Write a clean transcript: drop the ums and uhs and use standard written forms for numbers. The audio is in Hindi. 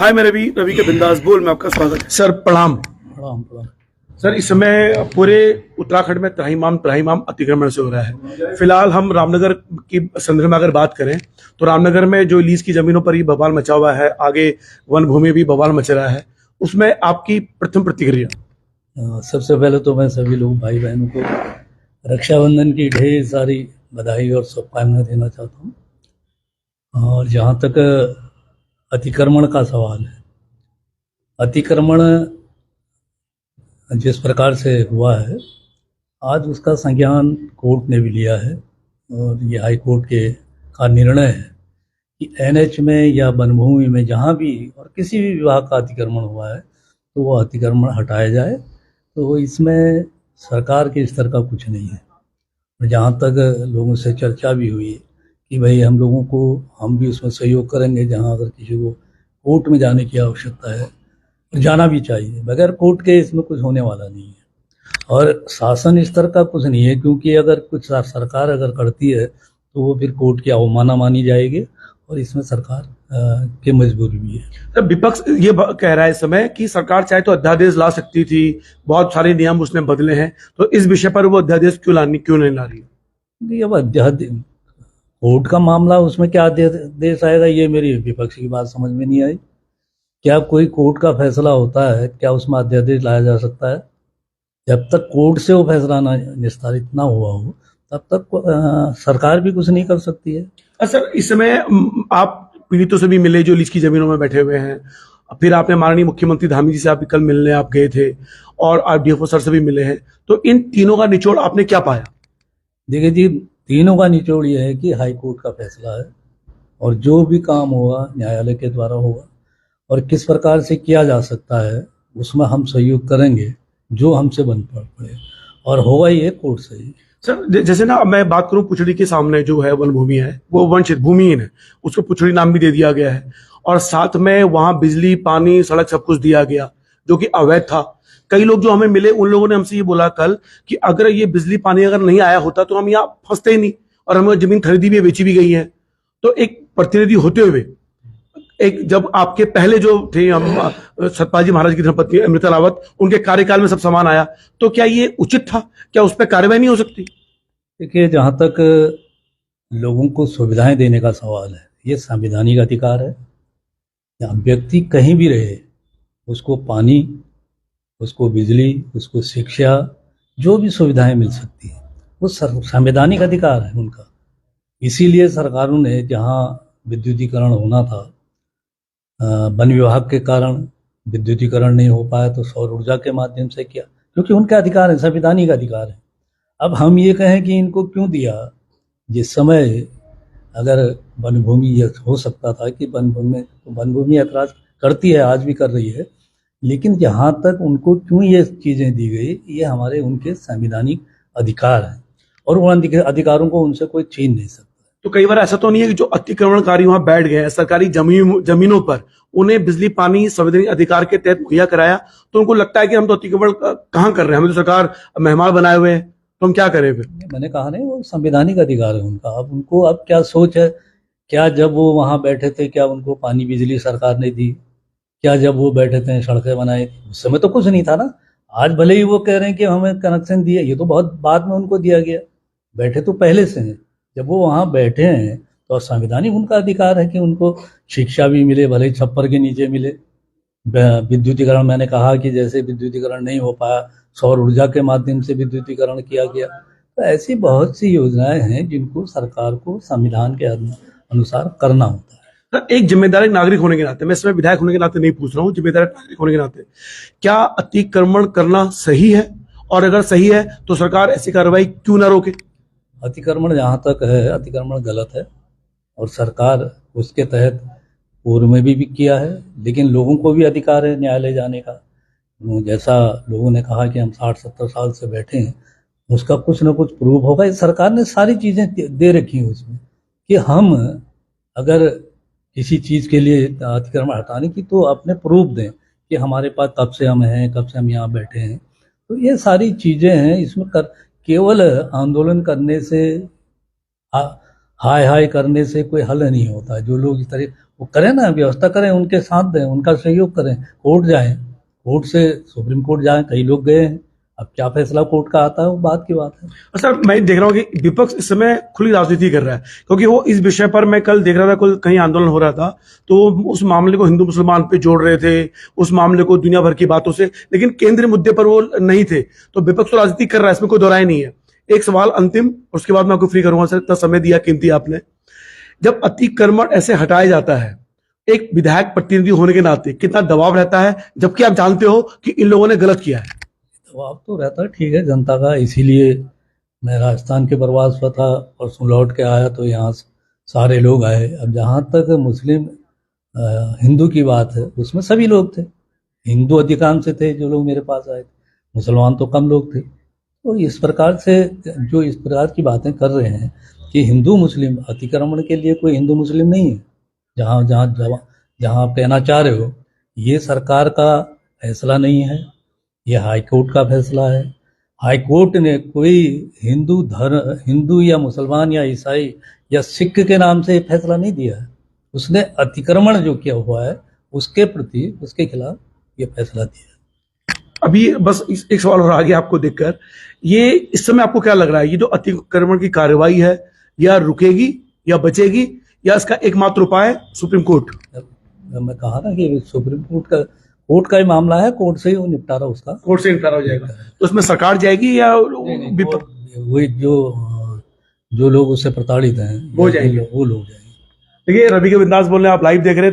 हाय, मैं रवि रवि के बिंदास बोल में आपका स्वागत है। सर प्रणाम। प्रणाम प्रणाम। सर, इस समय पूरे उत्तराखंड में त्राहिमाम अतिक्रमण से हो रहा है। फिलहाल हम रामनगर की संदर्भ में अगर बात करें तो रामनगर में जो लीज की जमीनों पर ही बवाल मचा हुआ है, आगे वन भूमि भी बवाल मच रहा है, उसमें आपकी प्रथम प्रतिक्रिया? सबसे पहले तो मैं सभी लोग भाई बहनों को रक्षाबंधन की ढेर सारी बधाई और शुभकामनाएं देना चाहता हूँ। और जहाँ तक अतिक्रमण का सवाल है, अतिक्रमण जिस प्रकार से हुआ है, आज उसका संज्ञान कोर्ट ने भी लिया है और ये हाई कोर्ट का निर्णय है कि एनएच में या वनभूमि में जहाँ भी और किसी भी विभाग का अतिक्रमण हुआ है तो वो अतिक्रमण हटाया जाए। तो इसमें सरकार के स्तर का कुछ नहीं है। और जहाँ तक लोगों से चर्चा भी हुई कि भाई हम भी उसमें सहयोग करेंगे, जहाँ अगर किसी को कोर्ट में जाने की आवश्यकता है जाना भी चाहिए, बगैर कोर्ट के इसमें कुछ होने वाला नहीं है। और शासन स्तर का कुछ नहीं है, क्योंकि अगर कुछ सरकार अगर करती है तो वो फिर कोर्ट की अवमानना मानी जाएगी और इसमें सरकार की मजबूरी भी है। तो विपक्ष ये कह रहा है इस समय कि सरकार चाहे तो अध्यादेश ला सकती थी, बहुत सारे नियम उसने बदले हैं, तो इस विषय पर वो अध्यादेश क्यों नहीं ला रही है? अब अध्यादेश कोर्ट का मामला, उसमें क्या अध्यादेश आएगा, ये मेरी विपक्ष की बात समझ में नहीं आई। क्या कोई कोर्ट का फैसला होता है, क्या उसमें अध्यादेश लाया जा सकता है? जब तक कोर्ट से वो फैसला निस्तारित ना हुआ हो तब तक सरकार भी कुछ नहीं कर सकती है। सर, इस समय आप पीड़ितों से भी मिले जो लीज की जमीनों में बैठे हुए हैं, फिर आपने माननीय मुख्यमंत्री धामी जी से आप कल मिलने आप गए थे और आरडीएफओ सर से भी मिले हैं, तो इन तीनों का निचोड़ आपने क्या पाया? देखिए जी, तीनों का निचोड़ ये है कि हाई कोर्ट का फैसला है और जो भी काम होगा न्यायालय के द्वारा होगा और किस प्रकार से किया जा सकता है उसमें हम सहयोग करेंगे जो हमसे बन पड़े, और होगा ये कोर्ट से ही। सर, जैसे ना मैं बात करूं, पुछड़ी के सामने जो है वन भूमि है, वो वन क्षेत्र भूमिहीन है, उसको पुछड़ी नाम भी दे दिया गया है और साथ में वहां बिजली, पानी, सड़क सब कुछ दिया गया जो कि अवैध था। कई लोग जो हमें मिले उन लोगों ने हमसे ये बोला कल कि अगर ये बिजली पानी अगर नहीं आया होता तो हम यहाँ फंसते ही नहीं, और हमें जमीन खरीदी भी, बेची भी गई है। तो एक प्रतिनिधि होते हुए, एक जब आपके पहले जो थे हम सतपाल जी महाराज की धर्मपत्नी अमृता रावत, उनके कार्यकाल में सब सामान आया, तो क्या ये उचित था? क्या उस पर कार्रवाई नहीं हो सकती? देखिए, जहाँ तक लोगों को सुविधाएं देने का सवाल है, ये संवैधानिक अधिकार है। यहाँ व्यक्ति कहीं भी रहे, उसको पानी, उसको बिजली, उसको शिक्षा, जो भी सुविधाएं मिल सकती हैं, वो संवैधानिक अधिकार है उनका। इसीलिए सरकारों ने जहाँ विद्युतीकरण होना था, वन विभाग के कारण विद्युतीकरण नहीं हो पाया तो सौर ऊर्जा के माध्यम से किया, क्योंकि उनके अधिकार है, संवैधानिक अधिकार है। अब हम ये कहें कि इनको क्यों दिया, जिस समय अगर वन भूमि हो सकता था कि वन भूमि ऐतराज करती है, आज भी कर रही है, लेकिन जहाँ तक उनको क्यों ये चीज़ें दी गई, ये उनके संवैधानिक अधिकार हैं और उन अधिकारों को उनसे कोई छीन नहीं सकता। तो कई बार ऐसा तो नहीं है कि जो अतिक्रमणकारी वहां बैठ गए हैं सरकारी जमीनों पर, उन्हें बिजली पानी संवैधानिक अधिकार के तहत मुहैया कराया, तो उनको लगता है कि हम तो अतिक्रमण कहाँ कर रहे हैं, हमें तो सरकार मेहमान बनाए हुए हैं, तो हम क्या करें फिर? मैंने कहा नहीं, वो संवैधानिक अधिकार है उनका। अब उनको अब क्या सोच है, क्या जब वो वहाँ बैठे थे क्या उनको पानी बिजली सरकार ने दी? क्या जब वो बैठे थे सड़कें बनाई? उस समय तो कुछ नहीं था ना। आज भले ही वो कह रहे हैं कि हमें कनेक्शन दिया, ये तो बहुत बाद में उनको दिया गया, बैठे तो पहले से हैं। जब वो वहाँ बैठे हैं तो संवैधानिक उनका अधिकार है कि उनको शिक्षा भी मिले, भले ही छप्पर के नीचे मिले। विद्युतीकरण, मैंने कहा कि जैसे विद्युतीकरण नहीं हो पाया, सौर ऊर्जा के माध्यम से विद्युतीकरण किया गया। तो ऐसी बहुत सी योजनाएं हैं जिनको सरकार को संविधान के अनुसार करना होता है। सर, एक जिम्मेदार नागरिक होने के नाते, मैं इसमें विधायक होने के नाते नहीं पूछ रहा हूँ, जिम्मेदार नागरिक होने के नाते, क्या अतिक्रमण करना सही है? और अगर सही है तो सरकार ऐसी कार्रवाई क्यों ना रोके? अतिक्रमण जहाँ तक है, अतिक्रमण गलत है और सरकार उसके तहत पूर्व में भी किया है, लेकिन लोगों को भी अधिकार है न्यायालय जाने का। जैसा लोगों ने कहा कि हम 60-70 साल से बैठे हैं, उसका कुछ ना कुछ प्रूफ होगा। इस सरकार ने सारी चीज़ें दे रखी हैं उसमें कि हम अगर किसी चीज़ के लिए अतिक्रमण हटाने की तो अपने प्रूफ दें कि हमारे पास कब से हम हैं, कब से हम यहाँ बैठे हैं। तो ये सारी चीज़ें हैं। इसमें केवल आंदोलन करने से, हाय हाय करने से कोई हल नहीं होता। जो लोग इस तरह वो करें ना, व्यवस्था करें, उनके साथ दें, उनका सहयोग करें, कोर्ट जाएं, कोर्ट से सुप्रीम कोर्ट जाएं, कई लोग गए हैं। अब क्या फैसला कोर्ट का आता है वो बात की बात है। और सर मैं देख रहा हूँ कि विपक्ष इस समय खुली राजनीति कर रहा है, क्योंकि वो इस विषय पर, मैं कल देख रहा था, कल कहीं आंदोलन हो रहा था, तो उस मामले को हिंदू मुसलमान पे जोड़ रहे थे, उस मामले को दुनिया भर की बातों से, लेकिन केंद्रीय मुद्दे पर वो नहीं थे। तो विपक्ष तो राजनीति कर रहा है, इसमें कोई दोहराई नहीं है। एक सवाल अंतिम, उसके बाद मैं आपको फ्री करूंगा सर, इतना समय दिया कीमती आपने। जब अतिक्रमण ऐसे हटाया जाता है, एक विधायक प्रतिनिधि होने के नाते कितना दबाव रहता है, जबकि आप जानते हो कि इन लोगों ने गलत किया है? दबाव तो रहता है, ठीक है, जनता का। इसीलिए मैं राजस्थान के प्रवास पर था और लौट के आया तो यहाँ सारे लोग आए। अब जहाँ तक मुस्लिम हिंदू की बात है, उसमें सभी लोग थे, हिंदू अधिकांश थे जो लोग मेरे पास आए थे, मुसलमान तो कम लोग थे। तो इस प्रकार से जो इस प्रकार की बातें कर रहे हैं कि हिंदू मुस्लिम, अतिक्रमण के लिए कोई हिंदू मुस्लिम नहीं है। जहाँ जहाँ जहाँ जहाँ आप कहना चाह रहे हो, ये सरकार का फैसला नहीं है, ये हाई कोर्ट का फैसला है। हाई कोर्ट ने कोई हिंदू या मुसलमान या ईसाई या सिख के नाम से फैसला नहीं दिया है। उसने अतिक्रमण जो किया हुआ है उसके प्रति, उसके खिलाफ ये फैसला दिया है। अभी बस एक सवाल और आगे आपको देखकर, ये इस समय आपको क्या लग रहा है, ये जो अतिक्रमण की कार्रवाई है, या रुकेगी या बचेगी, या इसका एकमात्र उपाय सुप्रीम कोर्ट? मैं कहा ना कि सुप्रीम कोर्ट का ही मामला है, कोर्ट से ही वो निपटारा, उसका कोर्ट से निपटारा हो जाएगा। तो उसमें सरकार जाएगी या वही जो लोग उससे प्रताड़ित हैं वो जाएंगे? वो लोग जाएंगे। देखिए, रवि के बिंदास बोल रहे हैं, आप लाइव देख रहे थे।